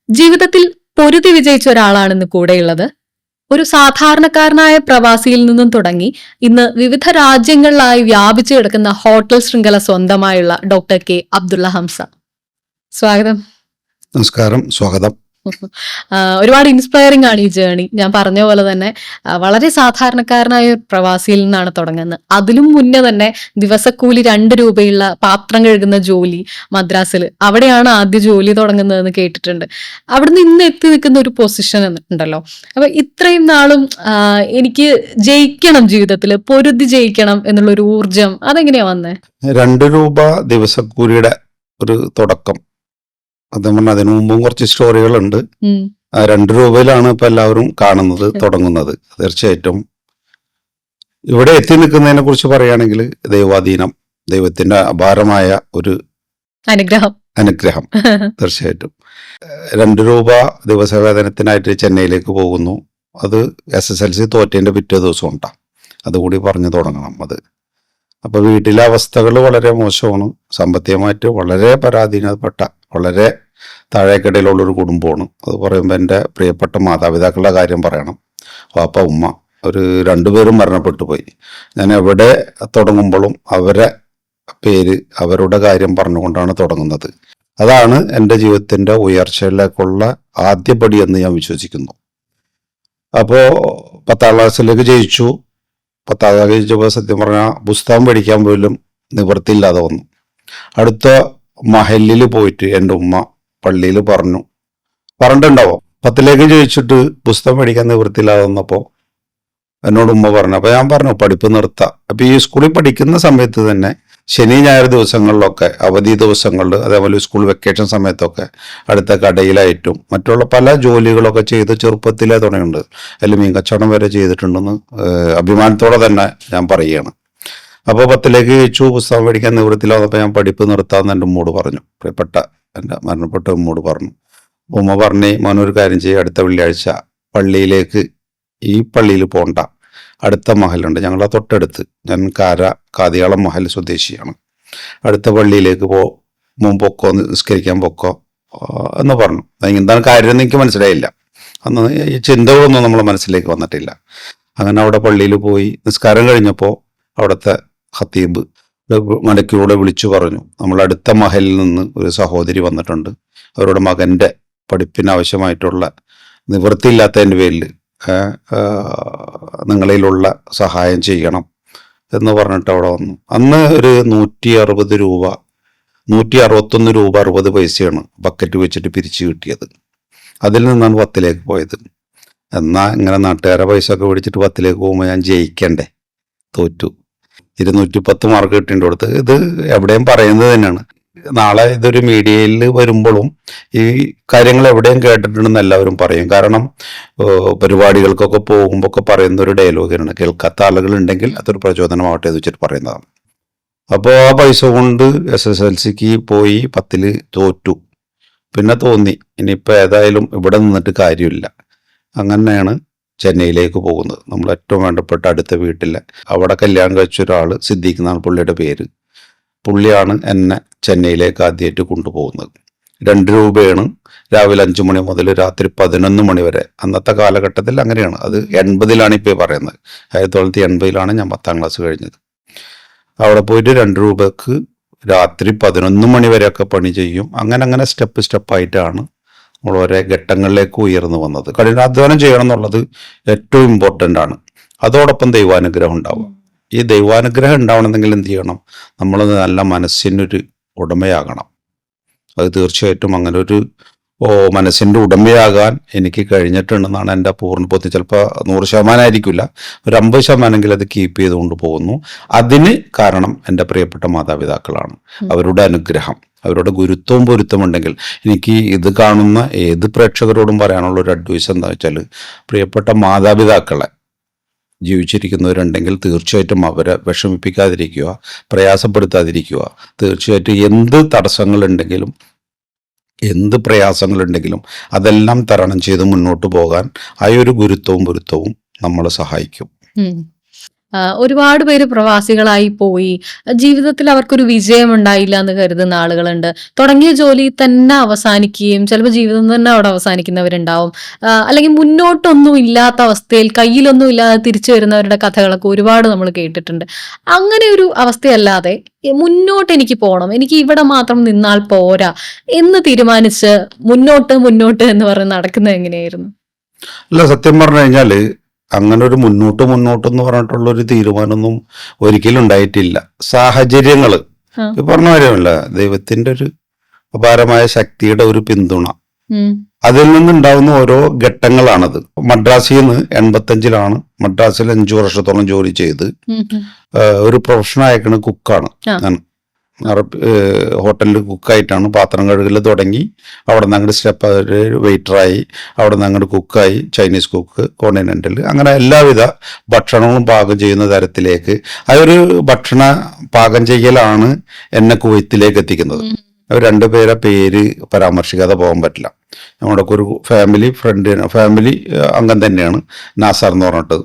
ജീവിതത്തിൽ പൊരുതി വിജയിച്ച ഒരാളാണെന്ന് കൂടെയുള്ളത്. ഒരു സാധാരണക്കാരനായ പ്രവാസിയിൽ നിന്നും തുടങ്ങി ഇന്ന് വിവിധ രാജ്യങ്ങളിലായി വ്യാപിച്ചു കിടക്കുന്ന ഹോട്ടൽ ശൃംഖല സ്വന്തമായുള്ള ഡോക്ടർ കെ അബ്ദുള്ള ഹംസ. സ്വാഗതം. നമസ്കാരം, സ്വാഗതം. ഒരുപാട് ഇൻസ്പയറിംഗ് ആണ് ഈ ജേണി. ഞാൻ പറഞ്ഞ പോലെ തന്നെ വളരെ സാധാരണക്കാരനായ ഒരു പ്രവാസിയിൽ നിന്നാണ് തുടങ്ങുന്നത്. അതിലും മുന്നേ തന്നെ ദിവസക്കൂലി 2 രൂപയുള്ള പാത്രം കഴുകുന്ന ജോലി മദ്രാസിൽ, അവിടെയാണ് ആദ്യ ജോലി തുടങ്ങുന്നതെന്ന് കേട്ടിട്ടുണ്ട്. അവിടുന്ന് ഇന്ന് എത്തി നിൽക്കുന്ന ഒരു പൊസിഷൻ ഉണ്ടല്ലോ. അപ്പൊ ഇത്രയും നാളും എനിക്ക് ജയിക്കണം, ജീവിതത്തിൽ പൊരുതി ജയിക്കണം എന്നുള്ളൊരു ഊർജം അതെങ്ങനെയാ വന്നേ? 2 രൂപ ദിവസക്കൂലിയുടെ ഒരു തുടക്കം. അത് പറഞ്ഞാൽ അതിനു മുമ്പും കുറച്ച് സ്റ്റോറികളുണ്ട്. 2 രൂപയിലാണ് ഇപ്പൊ എല്ലാവരും കാണുന്നത്, തുടങ്ങുന്നത്. തീർച്ചയായിട്ടും ഇവിടെ എത്തി നിൽക്കുന്നതിനെ കുറിച്ച് പറയുകയാണെങ്കിൽ ദൈവാധീനം, ദൈവത്തിന്റെ അപാരമായ ഒരു അനുഗ്രഹം തീർച്ചയായിട്ടും. 2 രൂപ ദിവസവേതനത്തിനായിട്ട് ചെന്നൈയിലേക്ക് പോകുന്നു. അത് SSLC തോറ്റേന്റെ പിറ്റേ ദിവസം ഉണ്ടാകും. അതുകൂടി പറഞ്ഞു തുടങ്ങണം. അത് അപ്പൊ വീട്ടിലെ അവസ്ഥകൾ വളരെ മോശമാണ്. സാമ്പത്തികമായിട്ട് വളരെ പരാധീനപ്പെട്ട, വളരെ താഴേക്കിടയിലുള്ളൊരു കുടുംബമാണ്. അത് പറയുമ്പോൾ എൻ്റെ പ്രിയപ്പെട്ട മാതാപിതാക്കളുടെ കാര്യം പറയണം. വാപ്പ, ഉമ്മ, ഒരു 2 പേരും മരണപ്പെട്ടു പോയി. ഞാൻ എവിടെ തുടങ്ങുമ്പോഴും അവരെ പേര്, അവരുടെ കാര്യം പറഞ്ഞുകൊണ്ടാണ് തുടങ്ങുന്നത്. അതാണ് എൻ്റെ ജീവിതത്തിൻ്റെ ഉയർച്ചയിലേക്കുള്ള ആദ്യപടി എന്ന് ഞാൻ വിശ്വസിക്കുന്നു. അപ്പോൾ 10ാം ക്ലാസ്സിലേക്ക് ജയിച്ചു. 10ാം ക്ലാസ് ജയിച്ചപ്പോൾ സത്യം പറഞ്ഞാൽ പുസ്തകം പഠിക്കാൻ പോലും നിവൃത്തിയില്ലാതെ വന്നു. അടുത്ത മഹലിൽ പോയിട്ട് എൻ്റെ ഉമ്മ പള്ളിയിൽ പറഞ്ഞിട്ടുണ്ടാവും. 10ലേക്ക് ജയിച്ചിട്ട് പുസ്തകം പഠിക്കാൻ നിവൃത്തിയില്ലാതെ വന്നപ്പോൾ എന്നോട് ഉമ്മ പറഞ്ഞു. അപ്പോൾ ഞാൻ പറഞ്ഞു പഠിപ്പ് നിർത്താം. അപ്പോൾ ഈ സ്കൂളിൽ പഠിക്കുന്ന സമയത്ത് തന്നെ ശനി ഞായർ ദിവസങ്ങളിലൊക്കെ, അവധി ദിവസങ്ങളിൽ, അതേപോലെ സ്കൂൾ വെക്കേഷൻ സമയത്തൊക്കെ അടുത്ത കടയിലായിട്ടും മറ്റുള്ള പല ജോലികളൊക്കെ ചെയ്ത് ചെറുപ്പത്തിലേ തുടങ്ങിയിട്ടുണ്ട്. അതിൽ മീൻ കച്ചവടം വരെ ചെയ്തിട്ടുണ്ടെന്ന് അഭിമാനത്തോടെ തന്നെ ഞാൻ പറയുകയാണ്. അപ്പോൾ 10ലേക്ക് ജയിച്ചു, പുസ്തകം പഠിക്കാൻ നിവൃത്തിയില്ലാതെ ഞാൻ പഠിപ്പ് നിർത്താമെന്ന് എൻ്റെ ഉമ്മോട് പറഞ്ഞു. പ്രിയപ്പെട്ട എൻ്റെ മരണപ്പെട്ട ഉമ്മോട് പറഞ്ഞു. ഉമ്മ പറഞ്ഞ് മോനൊരു കാര്യം ചെയ്യുക, അടുത്ത വെള്ളിയാഴ്ച പള്ളിയിലേക്ക്, ഈ പള്ളിയിൽ പോകണ്ട, അടുത്ത മഹലുണ്ട് ഞങ്ങളെ തൊട്ടടുത്ത്, ഞാൻ കാതിയാളം മഹൽ സ്വദേശിയാണ്, അടുത്ത പള്ളിയിലേക്ക് പൊക്കോ, നിസ്കരിക്കാൻ പൊക്കോ എന്ന് പറഞ്ഞു. എന്താണ് കാര്യം എന്ന് എനിക്ക് മനസ്സിലായില്ല. അന്ന് ഈ ചിന്തകളൊന്നും നമ്മളെ മനസ്സിലേക്ക് വന്നിട്ടില്ല. അങ്ങനെ അവിടെ പള്ളിയിൽ പോയി നിസ്കാരം കഴിഞ്ഞപ്പോൾ അവിടുത്തെ ഖത്തീബ് മലക്കിലൂടെ വിളിച്ചു പറഞ്ഞു, നമ്മൾ അടുത്ത മഹലിൽ നിന്ന് ഒരു സഹോദരി വന്നിട്ടുണ്ട്, അവരുടെ മകൻ്റെ പഠിപ്പിനാവശ്യമായിട്ടുള്ള നിവൃത്തിയില്ലാത്തതിൻ്റെ പേരിൽ നിങ്ങളിലുള്ള സഹായം ചെയ്യണം എന്ന് പറഞ്ഞിട്ട് അവിടെ വന്നു. അന്ന് ഒരു 161 രൂപ 60 പൈസയാണ് ബക്കറ്റ് വെച്ചിട്ട് പിരിച്ചു കിട്ടിയത്. അതിൽ നിന്നാണ് 10ലേക്ക് പോയത്. എന്നാൽ ഇങ്ങനെ നാട്ടുകാരെ പൈസ ഒക്കെ പിടിച്ചിട്ട് 10ലേക്ക് പോകുമ്പോൾ ഞാൻ ജയിക്കണ്ടേ, തോറ്റു. 210 മാർക്ക് കിട്ടേണ്ട കൊടുത്ത്. ഇത് എവിടെയും പറയുന്നത് തന്നെയാണ്. നാളെ ഇതൊരു മീഡിയയിൽ വരുമ്പോഴും ഈ കാര്യങ്ങൾ എവിടെയും കേട്ടിട്ടുണ്ടെന്ന് എല്ലാവരും പറയും. കാരണം പരിപാടികൾക്കൊക്കെ പോകുമ്പോൾ ഒക്കെ പറയുന്ന ഒരു ഡയലോഗാണ്, കേൾക്കാത്ത ആളുകൾ ഉണ്ടെങ്കിൽ അതൊരു പ്രചോദനമാവട്ടെ എന്ന് വെച്ചിട്ട് പറയുന്നതാണ്. അപ്പോൾ ആ പൈസ കൊണ്ട് SSLCക്ക് പോയി 10ൽ തോറ്റു. പിന്നെ തോന്നി ഇനിയിപ്പോൾ ഏതായാലും ഇവിടെ നിന്നിട്ട് കാര്യമില്ല. അങ്ങനെയാണ് ചെന്നൈയിലേക്ക് പോകുന്നത്. നമ്മൾ ഏറ്റവും വേണ്ടപ്പെട്ട അടുത്ത വീട്ടിലെ, അവിടെ കല്യാണം കഴിച്ച ഒരാൾ, സിദ്ദീഖ് എന്നാണ് പുള്ളിയുടെ പേര്. പുള്ളിയാണ് എന്നെ ചെന്നൈയിലേക്ക് ആദ്യമായിട്ട് കൊണ്ടുപോകുന്നത്. 2 രൂപയാണ്. രാവിലെ 5 മണി മുതൽ രാത്രി 11 മണി വരെ. അന്നത്തെ കാലഘട്ടത്തിൽ അങ്ങനെയാണ്. അത് 80ലാണ് ഇപ്പോൾ പറയുന്നത്. 1980ലാണ് ഞാൻ 10ാം ക്ലാസ് കഴിഞ്ഞത്. അവിടെ പോയിട്ട് 2 രൂപക്ക് രാത്രി 11 മണി വരെയൊക്കെ പണി ചെയ്യും. അങ്ങനെ സ്റ്റെപ്പായിട്ടാണ് നമ്മൾ ഓരോ ഘട്ടങ്ങളിലേക്ക് ഉയർന്നു വന്നത്. കഠിനാധ്വാനം ചെയ്യണം എന്നുള്ളത് ഏറ്റവും ഇമ്പോർട്ടൻ്റ് ആണ്. അതോടൊപ്പം ദൈവാനുഗ്രഹം ഉണ്ടാവും. ഈ ദൈവാനുഗ്രഹം ഉണ്ടാവണമെങ്കിൽ എന്ത് ചെയ്യണം? നമ്മൾ നല്ല മനസ്സിനൊരു ഉടമയാകണം. അത് തീർച്ചയായിട്ടും അങ്ങനെ ഒരു മനസ്സിൻ്റെ ഉടമയാകാൻ എനിക്ക് കഴിഞ്ഞിട്ടുണ്ടെന്നാണ് എൻ്റെ പൂർണ്ണ ബോധ്യം. ചിലപ്പോൾ 100% ആയിരിക്കില്ല, ഒരു 50% അത് കീപ്പ് ചെയ്തുകൊണ്ട് പോകുന്നു. അതിന് കാരണം എൻ്റെ പ്രിയപ്പെട്ട മാതാപിതാക്കളാണ്. അവരുടെ അനുഗ്രഹം, അവരുടെ ഗുരുത്വവും പൊരുത്തമുണ്ടെങ്കിൽ. എനിക്ക് ഇത് കാണുന്ന ഏത് പ്രേക്ഷകരോടും പറയാനുള്ള ഒരു അഡ്വൈസ് എന്താ വെച്ചാൽ, പ്രിയപ്പെട്ട മാതാപിതാക്കളെ ജീവിച്ചിരിക്കുന്നവരുണ്ടെങ്കിൽ തീർച്ചയായിട്ടും അവരെ വിഷമിപ്പിക്കാതിരിക്കുക, പ്രയാസപ്പെടുത്താതിരിക്കുക. തീർച്ചയായിട്ടും എന്ത് തടസ്സങ്ങളുണ്ടെങ്കിലും, എന്ത് പ്രയാസങ്ങളുണ്ടെങ്കിലും അതെല്ലാം തരണം ചെയ്ത് മുന്നോട്ട് പോകാൻ ആ ഒരു ഗുരുത്വവും പൊരുത്തവും നമ്മളെ സഹായിക്കും. ഒരുപാട് പേര് പ്രവാസികളായി പോയി. ജീവിതത്തിൽ അവർക്കൊരു വിജയം ഉണ്ടായില്ല എന്ന് കരുതുന്ന ആളുകളുണ്ട്. തുടങ്ങിയ ജോലി തന്നെ അവസാനിക്കുകയും ചിലപ്പോൾ ജീവിതം തന്നെ അവിടെ അവസാനിക്കുന്നവരുണ്ടാവും. അല്ലെങ്കിൽ മുന്നോട്ടൊന്നും ഇല്ലാത്ത അവസ്ഥയിൽ കയ്യിലൊന്നും ഇല്ലാതെ തിരിച്ചു വരുന്നവരുടെ കഥകളൊക്കെ ഒരുപാട് നമ്മൾ കേട്ടിട്ടുണ്ട്. അങ്ങനെ ഒരു അവസ്ഥയല്ലാതെ മുന്നോട്ട് എനിക്ക് പോകണം, എനിക്ക് ഇവിടെ മാത്രം നിന്നാൽ പോരാ എന്ന് തീരുമാനിച്ച് മുന്നോട്ട് മുന്നോട്ട് എന്ന് പറഞ്ഞ് നടക്കുന്നത് എങ്ങനെയായിരുന്നു? അല്ല, സത്യം പറഞ്ഞു കഴിഞ്ഞാല് അങ്ങനെ ഒരു മുന്നോട്ട് എന്ന് പറഞ്ഞിട്ടുള്ള ഒരു തീരുമാനമൊന്നും ഒരിക്കലും ഉണ്ടായിട്ടില്ല. സാഹചര്യങ്ങള് ആ. ഈ പറഞ്ഞ കാര്യമല്ല, ദൈവത്തിന്റെ ഒരു അപാരമായ ശക്തിയുടെ ഒരു പിന്തുണ, അതിൽ നിന്നുണ്ടാവുന്ന ഓരോ ഘട്ടങ്ങളാണത്. മദ്രാസിൽ നിന്ന് 85-ലാണ് മദ്രാസിൽ 5 വർഷത്തോളം ജോലി ചെയ്ത് ഒരു പ്രൊഫഷൻ അയക്കണ കുക്കാണ് ആ. ഞാൻ. ഹോട്ടലിൽ കുക്കായിട്ടാണ് പാത്രം കഴുകൽ തുടങ്ങി. അവിടെ നിന്ന് അങ്ങോട്ട് സ്റ്റെപ്പ് വെയിറ്ററായി, അവിടെ നിന്ന് അങ്ങോട്ട് കുക്കായി, ചൈനീസ് കുക്ക്, കോണ്ടിനെന്റൽ, അങ്ങനെ എല്ലാവിധ ഭക്ഷണങ്ങളും പാകം ചെയ്യുന്ന തരത്തിലേക്ക്. അതൊരു ഭക്ഷണ പാകം ചെയ്യലാണ് എന്നെ കുവൈത്തിലേക്ക് എത്തിക്കുന്നത്. അവർ രണ്ടുപേരെ പേര് പരാമർശിക്കാതെ പോകാൻ പറ്റില്ല. നമ്മുടെ ഒരു ഫാമിലി അംഗം തന്നെയാണ് നാസർ എന്ന് പറഞ്ഞിട്ട്.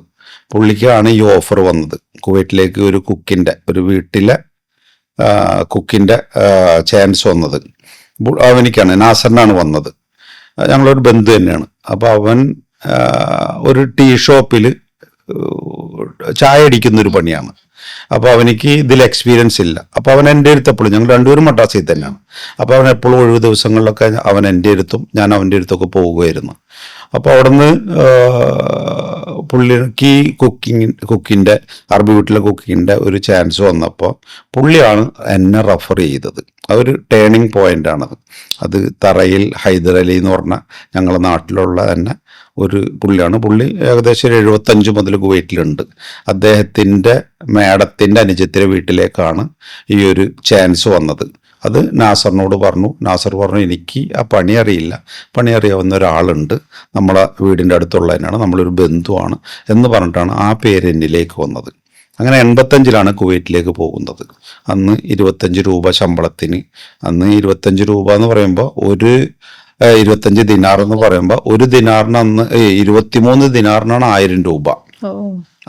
പുള്ളിക്കാണ് ഈ ഓഫർ വന്നത്, കുവൈറ്റിലേക്ക് ഒരു വീട്ടിലെ കുക്കിൻ്റെ ചാൻസ് വന്നത്. അവനിക്കാണ്, നാസറിനാണ് വന്നത്. ഞങ്ങളൊരു ബന്ധു തന്നെയാണ്. അപ്പോൾ അവൻ ഒരു ടീ ഷോപ്പിൽ ചായ അടിക്കുന്നൊരു പണിയാണ്. അപ്പോൾ അവനിക്ക് ഇതിൽ എക്സ്പീരിയൻസ് ഇല്ല. അപ്പോൾ അവൻ എൻ്റെ അടുത്തെപ്പോഴും, ഞങ്ങൾ രണ്ടുപേരും മദ്രാസിൽ തന്നെയാണ്. അപ്പോൾ അവൻ എപ്പോഴും ഒഴിവ് ദിവസങ്ങളിലൊക്കെ അവൻ എൻ്റെ അടുത്തും ഞാൻ അവൻ്റെ അടുത്തൊക്കെ പോവുകയായിരുന്നു. അപ്പോൾ അവിടെ നിന്ന് പുള്ളിക്ക് കുക്കിൻ്റെ അറബി വീട്ടിലെ കുക്കിങ്ങിൻ്റെ ഒരു ചാൻസ് വന്നപ്പോൾ പുള്ളിയാണ് എന്നെ റെഫർ ചെയ്തത്. അതൊരു ടേണിംഗ് പോയിൻ്റാണത്. അത് തറയിൽ ഹൈദർ അലി എന്ന് പറഞ്ഞ ഞങ്ങളുടെ നാട്ടിലുള്ള തന്നെ ഒരു പുള്ളിയാണ്. പുള്ളി ഏകദേശം 75 മുതൽ കുവൈറ്റിലുണ്ട്. അദ്ദേഹത്തിൻ്റെ മേഡത്തിൻ്റെ അനുജത്തിൻ്റെ വീട്ടിലേക്കാണ് ഈ ഒരു ചാൻസ് വന്നത്. അത് നാസറിനോട് പറഞ്ഞു. നാസർ പറഞ്ഞു, എനിക്ക് ആ പണി അറിയാവുന്ന ഒരാളുണ്ട്, നമ്മളെ വീടിൻ്റെ അടുത്തുള്ളതിനാണ്, നമ്മളൊരു ബന്ധുവാണ് എന്ന് പറഞ്ഞിട്ടാണ് ആ പേര് എന്നിലേക്ക് വന്നത്. അങ്ങനെ 85-ലാണ് കുവൈറ്റിലേക്ക് പോകുന്നത്. അന്ന് 25 രൂപ ശമ്പളത്തിന്. അന്ന് 25 രൂപ എന്ന് പറയുമ്പോൾ 25 ദിനാർ എന്ന് പറയുമ്പോൾ ഒരു ദിനാറിന് അന്ന് 23 ദിനാറിനാണ് 1000 രൂപ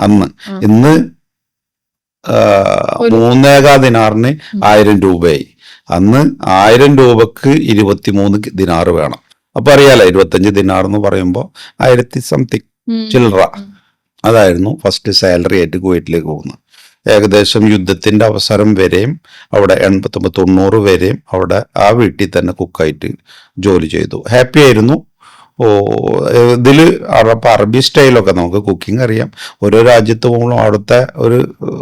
അന്ന്. ഇന്ന് 3.25 ദിനാറിന് 1000 രൂപയായി. അന്ന് 1000 രൂപക്ക് 23 ദിനാർ വേണം. അപ്പൊ അറിയാലോ, 25 ദിനാർ എന്ന് പറയുമ്പോൾ 1000 സംതിങ് ചില്ലറ. അതായിരുന്നു ഫസ്റ്റ് സാലറി ആയിട്ട് കുവൈറ്റിലേക്ക് പോകുന്നത്. ഏകദേശം യുദ്ധത്തിന്റെ അവസരം വരെയും അവിടെ 89-90 വരെയും അവിടെ ആ വീട്ടിൽ തന്നെ കുക്കായിട്ട് ജോലി ചെയ്തു. ഹാപ്പി ആയിരുന്നു. ഇതില് അറബി സ്റ്റൈലൊക്കെ നമുക്ക് കുക്കിംഗ് അറിയാം. ഓരോ രാജ്യത്ത് പോകുമ്പോഴും അവിടുത്തെ ഒരു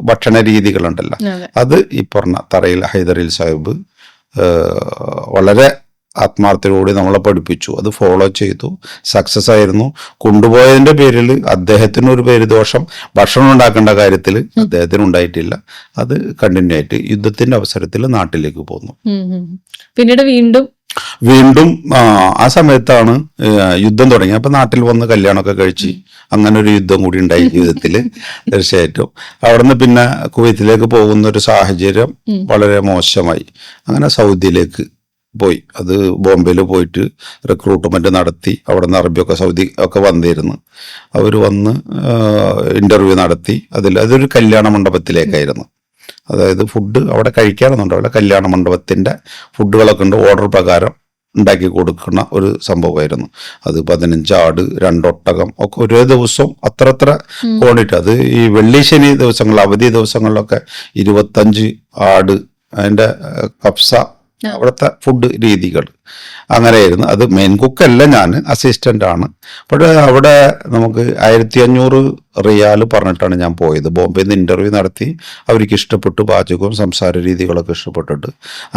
ഭക്ഷണ രീതികളുണ്ടല്ലോ, അത് ഈ പറഞ്ഞ തറയിൽ ഹൈദറിൽ സാഹിബ് വളരെ ആത്മാർത്ഥതയോടെ നമ്മളെ പഠിപ്പിച്ചു. അത് ഫോളോ ചെയ്തു, സക്സസ് ആയിരുന്നു. കൊണ്ടുപോയതിന്റെ പേരിൽ അദ്ദേഹത്തിന് ഒരു പേരുദോഷം ഭക്ഷണം ഉണ്ടാക്കേണ്ട കാര്യത്തിൽ അദ്ദേഹത്തിന് ഉണ്ടായിട്ടില്ല. അത് കണ്ടിന്യൂ ആയിട്ട് യുദ്ധത്തിന്റെ അവസരത്തിൽ നാട്ടിലേക്ക് പോന്നു. പിന്നീട് വീണ്ടും ആ സമയത്താണ് യുദ്ധം തുടങ്ങി. അപ്പൊ നാട്ടിൽ വന്ന് കല്യാണമൊക്കെ കഴിച്ച് അങ്ങനെ ഒരു യുദ്ധം കൂടി ഉണ്ടായി ജീവിതത്തിൽ. തീർച്ചയായിട്ടും അവിടുന്ന് പിന്നെ കുവൈത്തിലേക്ക് പോകുന്ന ഒരു സാഹചര്യം വളരെ മോശമായി. അങ്ങനെ സൗദിയിലേക്ക് പോയി. അത് ബോംബെയിൽ പോയിട്ട് റിക്രൂട്ട്മെന്റ് നടത്തി. അവിടെ നിന്ന് അറബിയൊക്കെ സൗദി ഒക്കെ വന്നിരുന്നു. അവർ വന്ന് ഇന്റർവ്യൂ നടത്തി. അതൊരു കല്യാണ മണ്ഡപത്തിലേക്കായിരുന്നു. അതായത് ഫുഡ് അവിടെ കഴിക്കാനൊന്നുണ്ടാവില്ല, കല്യാണ മണ്ഡപത്തിന്റെ ഫുഡുകളൊക്കെ ഉണ്ട്, ഓർഡർ പ്രകാരം ഉണ്ടാക്കി കൊടുക്കുന്ന ഒരു സംഭവമായിരുന്നു. അത് 15 ആട്, 2 ഒട്ടകം ഒക്കെ ഒരേ ദിവസം അത്ര ക്വാണ്ടിറ്റി. അത് ഈ വെള്ളി ശനി ദിവസങ്ങൾ, അവധി ദിവസങ്ങളിലൊക്കെ 25 ആട്, അതിന്റെ കപ്സ, അവിടുത്തെ ഫുഡ് രീതികൾ അങ്ങനെയായിരുന്നു. അത് മെയിൻ കുക്കല്ല, ഞാൻ അസിസ്റ്റന്റ് ആണ്. അപ്പോൾ അവിടെ നമുക്ക് 1500 റിയാൽ പറഞ്ഞിട്ടാണ് ഞാൻ പോയത്. ബോംബെയിൽ നിന്ന് ഇന്റർവ്യൂ നടത്തി. അവർക്ക് ഇഷ്ടപ്പെട്ടു, പാചകവും സംസാര രീതികളൊക്കെ ഇഷ്ടപ്പെട്ടിട്ട്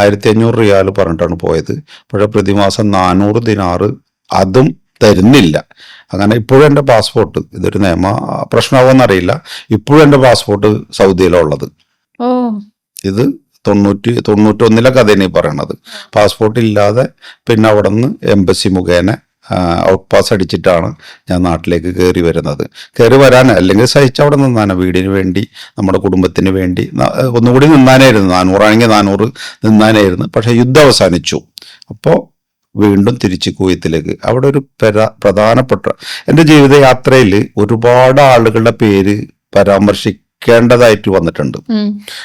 1500 റിയാൽ പറഞ്ഞിട്ടാണ് പോയത്. അപ്പോൾ പ്രതിമാസം 400 ദിനാർ അതും തരുന്നില്ല. അങ്ങനെ ഇപ്പോഴും എൻ്റെ പാസ്പോർട്ട്, ഇതൊരു നിയമ പ്രശ്നമാകുമെന്നറിയില്ല, ഇപ്പോഴും എൻ്റെ പാസ്പോർട്ട് സൗദിയിലുള്ളത്. ഇത് 91 കഥയാണ് ഈ പറയണത്. പാസ്പോർട്ട് ഇല്ലാതെ പിന്നെ അവിടെ നിന്ന് എംബസി മുഖേന ഔട്ട് പാസ് അടിച്ചിട്ടാണ് ഞാൻ നാട്ടിലേക്ക് കയറി വരുന്നത്. കയറി വരാൻ അല്ലെങ്കിൽ സഹിച്ചവിടെ നിന്നാണ്, വീടിന് വേണ്ടി, നമ്മുടെ കുടുംബത്തിന് വേണ്ടി ഒന്നുകൂടി നിന്നാനായിരുന്നു. 400 ആണെങ്കിൽ 400 നിന്നാനായിരുന്നു. പക്ഷെ യുദ്ധം അവസാനിച്ചു. അപ്പോൾ വീണ്ടും തിരിച്ച് കുവൈത്തിലേക്ക്. അവിടെ ഒരു പ്രധാനപ്പെട്ട എൻ്റെ ജീവിതയാത്രയിൽ ഒരുപാട് ആളുകളുടെ പേര് കേണ്ടതായിട്ട് വന്നിട്ടുണ്ട്.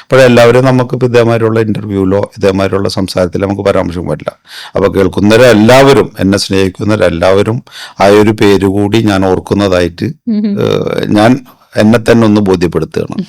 അപ്പോഴെല്ലാവരും നമുക്കിപ്പോൾ ഇതേമാതിരിയുള്ള ഇന്റർവ്യൂവിലോ ഇതേമാതിരിയുള്ള സംസാരത്തിൽ നമുക്ക് പരാമർശം പറ്റില്ല. അപ്പോൾ കേൾക്കുന്നവരെല്ലാവരും, എന്നെ സ്നേഹിക്കുന്നവരെല്ലാവരും ആ ഒരു പേര് കൂടി ഞാൻ ഓർക്കുന്നതായിട്ട് ഞാൻ എന്നെ തന്നെ ഒന്ന് ബോധ്യപ്പെടുത്തുകയാണ്.